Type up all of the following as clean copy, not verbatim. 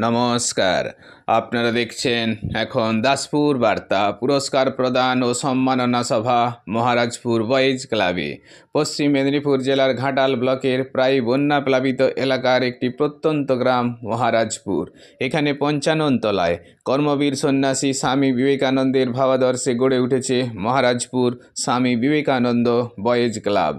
নমস্কার, আপনারা দেখছেন এখন দাসপুর বার্তা পুরস্কার প্রদান ও সম্মাননা সভা মহারাজপুর বয়েজ ক্লাবে। পশ্চিম মেদিনীপুর জেলার ঘাটাল ব্লকের প্রায় বন্যা প্লাবিত এলাকার একটি প্রত্যন্ত গ্রাম মহারাজপুর। এখানে ৫৫ তলায় কর্মবীর সন্ন্যাসী স্বামী বিবেকানন্দের ভাবাদর্শে গড়ে উঠেছে মহারাজপুর স্বামী বিবেকানন্দ বয়েজ ক্লাব।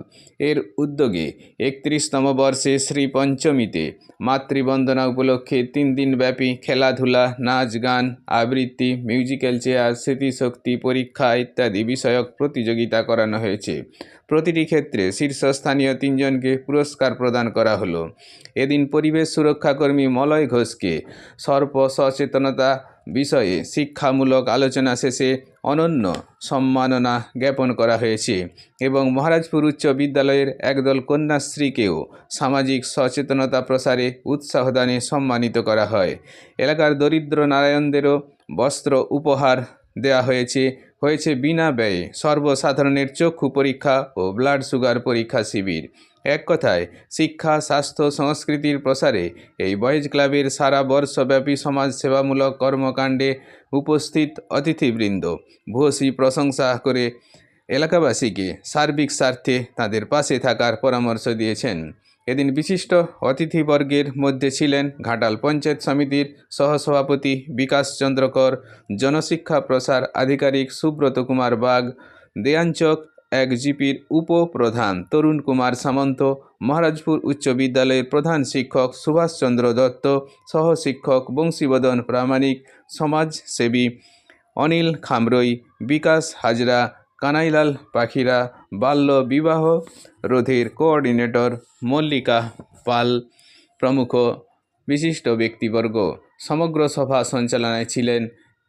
এর উদ্যোগে ৩১তম বর্ষে শ্রী পঞ্চমীতে মাতৃবন্দনা উপলক্ষে ৩ দিনব্যাপী খেলাধুলা, নাচ গান, আবৃত্তি, মিউজিক্যাল চেয়ার, স্মৃতিশক্তি পরীক্ষা ইত্যাদি বিষয়ক প্রতিযোগিতা করানো হয়েছে। প্রতিটি ক্ষেত্রে শীর্ষস্থানীয় ৩ জনকে পুরস্কার প্রদান করা হলো। এদিন পরিবেশ সুরক্ষাকর্মী মলয় ঘোষকে সর্প সচেতনতা বিষয়ে শিক্ষামূলক আলোচনা শেষে অনন্য সম্মাননা জ্ঞাপন করা হয়েছে এবং মহারাজপুর উচ্চ বিদ্যালয়ের একদল কন্যাশ্রীকেও সামাজিক সচেতনতা প্রসারে উৎসাহদানে সম্মানিত করা হয়। এলাকার দরিদ্র নারায়ণদেরও বস্ত্র উপহার দেওয়া হয়েছে বিনা ব্যয়ে সর্বসাধারণের চক্ষু পরীক্ষা ও ব্লাড সুগার পরীক্ষা শিবির। এক কথায় শিক্ষা, স্বাস্থ্য, সংস্কৃতির প্রসারে এই বয়েজ ক্লাবের সারা বর্ষব্যাপী সমাজসেবামূলক কর্মকাণ্ডে উপস্থিত অতিথিবৃন্দ ভূয়সী প্রশংসা করে এলাকাবাসীকে সার্বিক স্বার্থে তাদের পাশে থাকার পরামর্শ দিয়েছেন। এদিন বিশিষ্ট অতিথিবর্গের মধ্যে ছিলেন ঘাটাল পঞ্চায়েত সমিতির সহসভাপতি বিকাশ চন্দ্র কর, জনশিক্ষা প্রসার আধিকারিক সুব্রত কুমার বাগ, দেয়াঞ্চক ১ জিপির উপপ্রধান তরুণ কুমার সামন্ত, মহারাজপুর উচ্চ বিদ্যালয়ের প্রধান শিক্ষক সুভাষচন্দ্র দত্ত, সহ শিক্ষক বংশীবদন প্রামাণিক, সমাজসেবী অনিল খামরই, বিকাশ হাজরা, কানাইলাল পাখিরা, বাল্য বিবাহ রোধের কোঅর্ডিনেটর মল্লিকা পাল প্রমুখ বিশিষ্ট ব্যক্তিবর্গ। সমগ্র সভা সঞ্চালনায় ছিলেন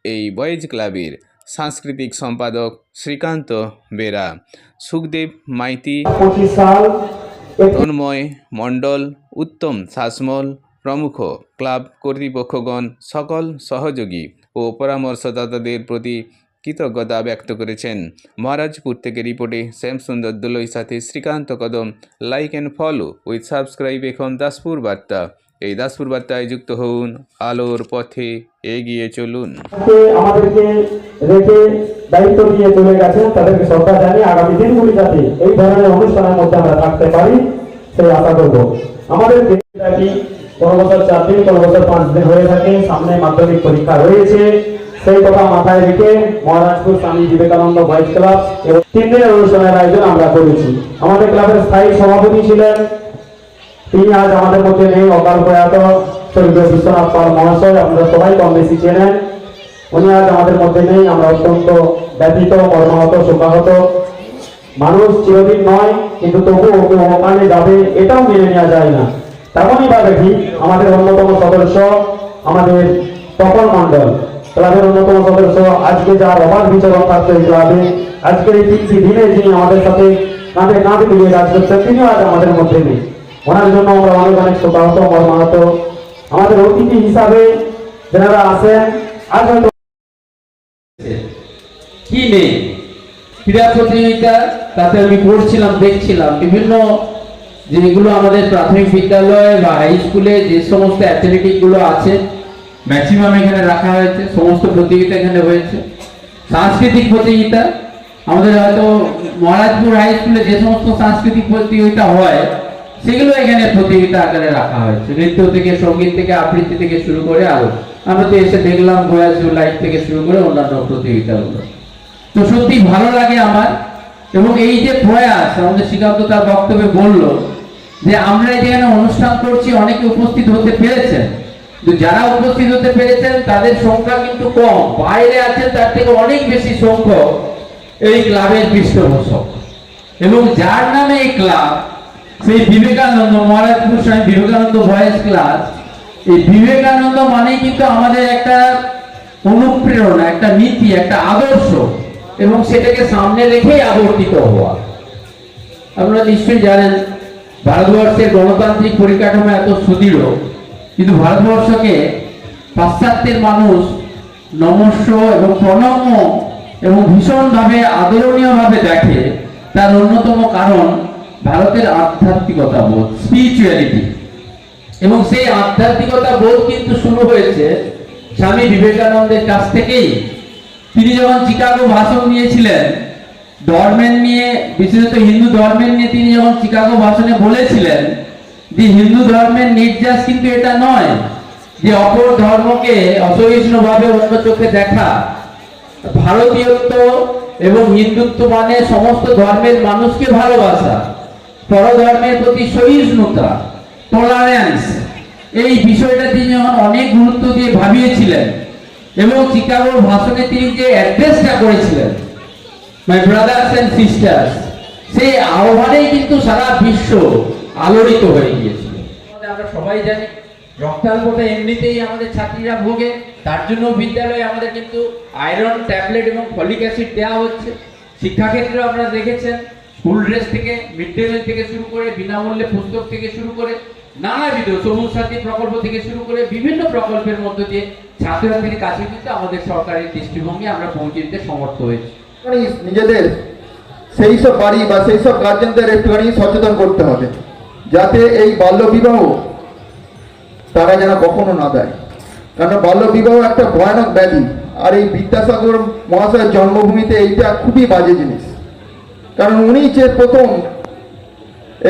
এই বয়েজ ক্লাবের সাংস্কৃতিক সম্পাদক শ্রীকান্ত বেরা, সুখদেব মাইতি, তন্ময় মণ্ডল, উত্তম শাসমল প্রমুখ। ক্লাব কর্তৃপক্ষগণ সকল সহযোগী ও পরামর্শদাতাদের প্রতি কৃতজ্ঞতা ব্যক্ত করেছেন। মহারাজপুর থেকে রিপোর্টে শ্যামসুন্দর দোলইর সাথে শ্রীকান্ত কদম। Like and follow with subscribe এখন দাসপুর বার্তা। এই দাসপুর বার্তায় যুক্ত হন, আলোর পথে এগিয়ে চলুন। আমাদেরকে রেখে দায়িত্ব দিয়ে চলে গেছেন, তাদেরকে শ্রদ্ধা জানিয়ে আগামী দিনগুলি যাতে এই ধরনের অনুষ্ঠানের মধ্যে আমরা থাকতে পারি সেই আশা করব। আমাদের কোনো বছর 4 দিন, কোনো বছর 5 দিন হয়ে থাকে। সামনে মাধ্যমিক পরীক্ষা রয়েছে, সেই কথা মাথায় রেখে মহারাজপুর স্বামী বিবেকানন্দ বয়েজ ক্লাব এবং 3 দিনের অনুষ্ঠানের আয়োজন আমরা করেছি। আমাদের ক্লাবের স্থায়ী সভাপতি ছিলেন, তিনি আজ আমাদের মধ্যে নেই, অকাল প্রয়াত স্বর্গীয় বিশ্বনাথ পাল মহাশয়, আপনারা সবাই কম বেশি চেনেন। উনি আজ আমাদের মধ্যে নেই। আমরা অত্যন্ত ব্যথিত, মর্মাহত, শোকাহত। মানুষ চিরদিন নয়, কিন্তু তবু ওকে ওখানে যাবে এটাও মেনে নেওয়া যায় না। তেমনই ভাবে ঠিক আমাদের অন্যতম সদস্য আমাদের তপন মণ্ডল, ক্লাবের অন্যতম সদস্য, আজকে যার অবাধ বিচরণ থাকতো এই ক্লাবে, আজকে এই 3টি দিনে যিনি আমাদের সাথে কাঁধে কাঁধ মিলিয়ে কাজ করছেন, তিনিও আজ আমাদের মধ্যে নেই। ওনার জন্য আমরা অনেক অনেক শোকাহত, মর্মাহত। আমাদের অতিথি হিসাবে যারা আসেন, আজ হয়তো কি নেই ক্রীড়া প্রতিযোগিতা, তাতে আমি পড়ছিলাম, দেখছিলাম বিভিন্ন যেগুলো আমাদের প্রাথমিক বিদ্যালয় বা হাই স্কুলে যে সমস্ত অ্যাথলেটিক গুলো আছে ম্যাক্সিমাম এখানে রাখা হয়েছে। সমস্ত প্রতিযোগিতা এখানে হয়েছে। সাংস্কৃতিক প্রতিযোগিতা আমাদের হয়তো মহারাজপুর হাই স্কুলে যে সমস্ত সাংস্কৃতিক প্রতিযোগিতা হয় সেগুলো এখানে প্রতিযোগিতা আকারে রাখা হয়েছে। নৃত্য থেকে, সঙ্গীত থেকে, আবৃত্তি থেকে শুরু করে আরো আমরা তো এসে দেখলাম ভয়েস লাইট থেকে শুরু করে অন্যান্য প্রতিযোগিতাগুলো। তো সত্যি ভালো লাগে আমার। এবং এই যে প্রয়াস, আমাদের শ্রীকান্ত তার বক্তব্যে বললো যে আমরা যেখানে অনুষ্ঠান করছি অনেকে উপস্থিত হতে পেরেছেন, কিন্তু যারা উপস্থিত হতে পেরেছেন তাদের সংখ্যা কিন্তু কম। বাইরে আছেন তার থেকে অনেক বেশি সংখ্যক এই ক্লাবের পৃষ্ঠপোষক। এবং যার নামে এই ক্লাব, সেই বিবেকানন্দ, মহারাজপুর স্বামী বিবেকানন্দ বয়েজ ক্লাব, এই বিবেকানন্দ মানেই কিন্তু আমাদের একটা অনুপ্রেরণা, একটা নীতি, একটা আদর্শ, এবং সেটাকে সামনে রেখেই আবর্তিত হওয়া। আপনারা নিশ্চয়ই জানেন ভারতবর্ষের গণতান্ত্রিক পরিকাঠামো এত সুদৃঢ়, কিন্তু ভারতবর্ষকে পাশ্চাত্যের মানুষ নমস্য এবং প্রণম্য এবং ভীষণভাবে আদরণীয়ভাবে দেখে। তার অন্যতম কারণ ভারতের আধ্যাত্মিকতা বোধ, স্পিরিচুয়ালিটি, এবং সেই আধ্যাত্মিকতা বোধ কিন্তু শুরু হয়েছে স্বামী বিবেকানন্দের কাছ থেকেই। তিনি যখন চিকাগো ভাষণ দিয়েছিলেন ধর্মের নিয়ে, বিশেষত হিন্দু ধর্মের নিয়ে, তিনি যখন চিকাগো ভাষণে বলেছিলেন যে হিন্দু ধর্মের নির্যাস কিন্তু এটা নয় যে অপর ধর্মকে অসহিষ্ণুভাবে অন্য চোখে দেখা। ভারতীয়ত্ব এবং হিন্দুত্ব মানে সমস্ত ধর্মের মানুষকে ভালোবাসা, পরধর্মের প্রতি সহিষ্ণুতা, টলারেন্স। এই বিষয়টা তিনি যখন অনেক গুরুত্ব দিয়ে ভাবিয়েছিলেন এবং চিকাগোর ভাষণে তিনি যে অ্যাড্রেসটা করেছিলেন, মাই ব্রাদার্স এন্ড সিস্টার্স, সেই আহ্বানেই কিন্তু সারা বিশ্ব আলোড়িত হয়ে গিয়েছিল। আমরা সবাই জানি রক্তাল্পতা এমনিতেই আমাদের ছাত্রীরা ভোগে, তার জন্য বিদ্যালয়ে আমাদের কিন্তু আয়রন ট্যাবলেট এবং ফলিক অ্যাসিড দেওয়া হচ্ছে। শিক্ষাক্ষেত্রেও আপনারা দেখেছেন স্কুল ড্রেস থেকে, মিড ডে মিল থেকে শুরু করে, বিনামূল্যে পুস্তক থেকে শুরু করে, নানাবিধ সবুজ সাথী প্রকল্প থেকে শুরু করে বিভিন্ন প্রকল্পের মধ্য দিয়ে ছাত্রছাত্রীর কাছে কিন্তু আমাদের সরকারের দৃষ্টিভঙ্গি আমরা পৌঁছে দিতে সমর্থ হয়েছি। নিজেদের সেই সব বাড়ি বা সেই সব গার্জেনদের একটুখানি সচেতন করতে হবে যাতে এই বাল্য বিবাহ তারা যেন কখনো না দেয়, কারণ বাল্য বিবাহ একটা ভয়ানক ব্যাধি। আর এই বিদ্যাসাগর মহাশয়ের জন্মভূমিতে এইটা খুবই বাজে জিনিস, কারণ উনি যে প্রথম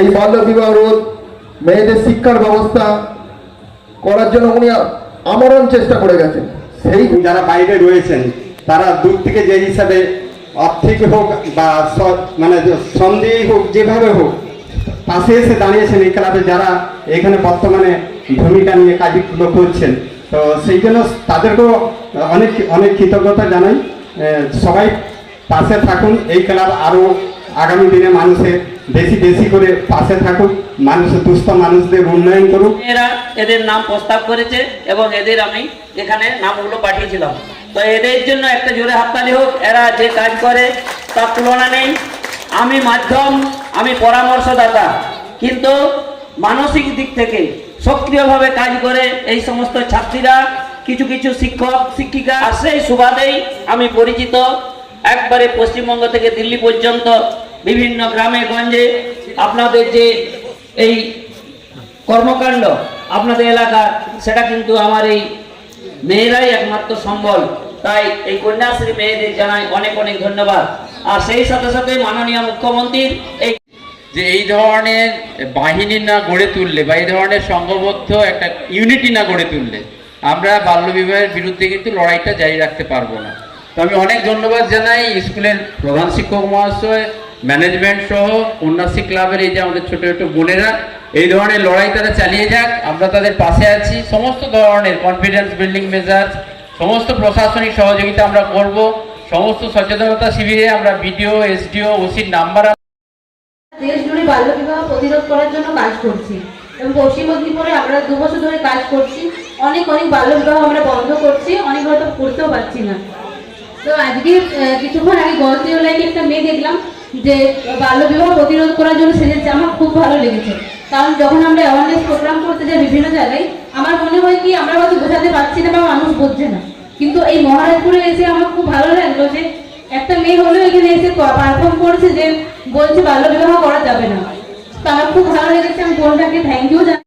এই বাল্য বিবাহ রোধ, মেয়েদের শিক্ষার ব্যবস্থা করার জন্য উনি আমরণ চেষ্টা করে গেছেন। সেই যারা বাইরে রয়েছেন তারা দূর থেকে যে হিসাবে আর্থিক হোক বা মানে সন্দেহ হোক, যেভাবে হোক পাশে এসে দাঁড়িয়েছেন এই ক্লাবে, যারা এখানে বর্তমানে ভূমিকা নিয়ে কাজগুলো করছেন, তো সেই জন্য তাদেরকেও অনেক অনেক কৃতজ্ঞতা জানাই। সবাই পাশে থাকুন, এই ক্লাব আরও আগামী দিনে মানুষের বেশি বেশি করে পাশে থাকুক, মানুষের দুস্থ মানুষদের উন্নয়ন করুক। এরা এদের নাম প্রস্তাব করেছে এবং এদের আমি এখানে নামগুলো পাঠিয়েছিলাম, তো এদের জন্য একটা জোরে হাততালি হোক। এরা যে কাজ করে তার তুলনা নেই। আমি মাধ্যম, আমি পরামর্শদাতা, কিন্তু মানসিক দিক থেকে সক্রিয়ভাবে কাজ করে এই সমস্ত ছাত্রীরা, কিছু কিছু শিক্ষক শিক্ষিকা, আর সেই সুবাদেই আমি পরিচিত। একবারে পশ্চিমবঙ্গ থেকে দিল্লি পর্যন্ত বিভিন্ন গ্রামে গঞ্জে আপনাদের যে এই কর্মকাণ্ড আপনাদের এলাকার, সেটা কিন্তু আমার এই মেয়েরাই একমাত্র সম্বল। তাই এই কন্যাশ্রী মেয়েদের জানাই অনেক অনেক ধন্যবাদ। আর সেই সাথে সাথে মাননীয় মুখ্যমন্ত্রীর এই ধরনের বাহিনী না গড়ে তুললে বা এই ধরনের সংঘবদ্ধ একটা ইউনিটি না গড়ে তুললে আমরা বাল্যবিবাহের বিরুদ্ধে কিন্তু লড়াইটা জারি রাখতে পারবো না। তো আমি অনেক ধন্যবাদ জানাই স্কুলের প্রধান শিক্ষক মহাশয়, ম্যানেজমেন্ট সহ কন্যাশ্রী ক্লাবের এই যে আমাদের ছোট ছোট বোনেরা, এই ধরনের লড়াই তারা চালিয়ে যাক, আমরা তাদের পাশে আছি। সমস্ত ধরনের কনফিডেন্স বিল্ডিং মেজার, সমস্ত প্রশাসনিক সহযোগিতা আমরা করব। সমস্ত সচেতনতা শিবিরে আমরা বিডিও, এসডিও, ওসির নাম্বার দেশ জুড়ে বাল্য বিবাহ প্রতিরোধ করার জন্য কাজ করছি এবং পশ্চিম মেদিনীপুরে আমরা 2 বছর ধরে কাজ করছি। অনেক বাল্য বিবাহ আমরা বন্ধ করছি, অনেক হয়তো করতেও পারছি না। তো আজকে কিছুক্ষণ আগে গলতি অনলাইনে একটা মেয়ে দেখলাম যে বাল্য বিবাহ প্রতিরোধ করার জন্য সেজেছে। আমার খুব ভালো লেগেছে, কারণ যখন আমরা অ্যাওয়ারনেস প্রোগ্রাম করতে যাই বিভিন্ন জায়গায়, আমার মনে হয় কি আমরা হয়তো বোঝাতে পারছি না বা মানুষ বুঝছে না, কিন্তু এই মহারাজপুরে এসে আমার খুব ভালো লাগলো যে একটা মেয়ে হলেও এখানে এসে পারফর্ম করেছে, যে বলছে বাল্য বিবাহ করা যাবে না। তো আমার খুব ভালো লেগেছে। আমি বোনটাকে থ্যাংক ইউ জানাই।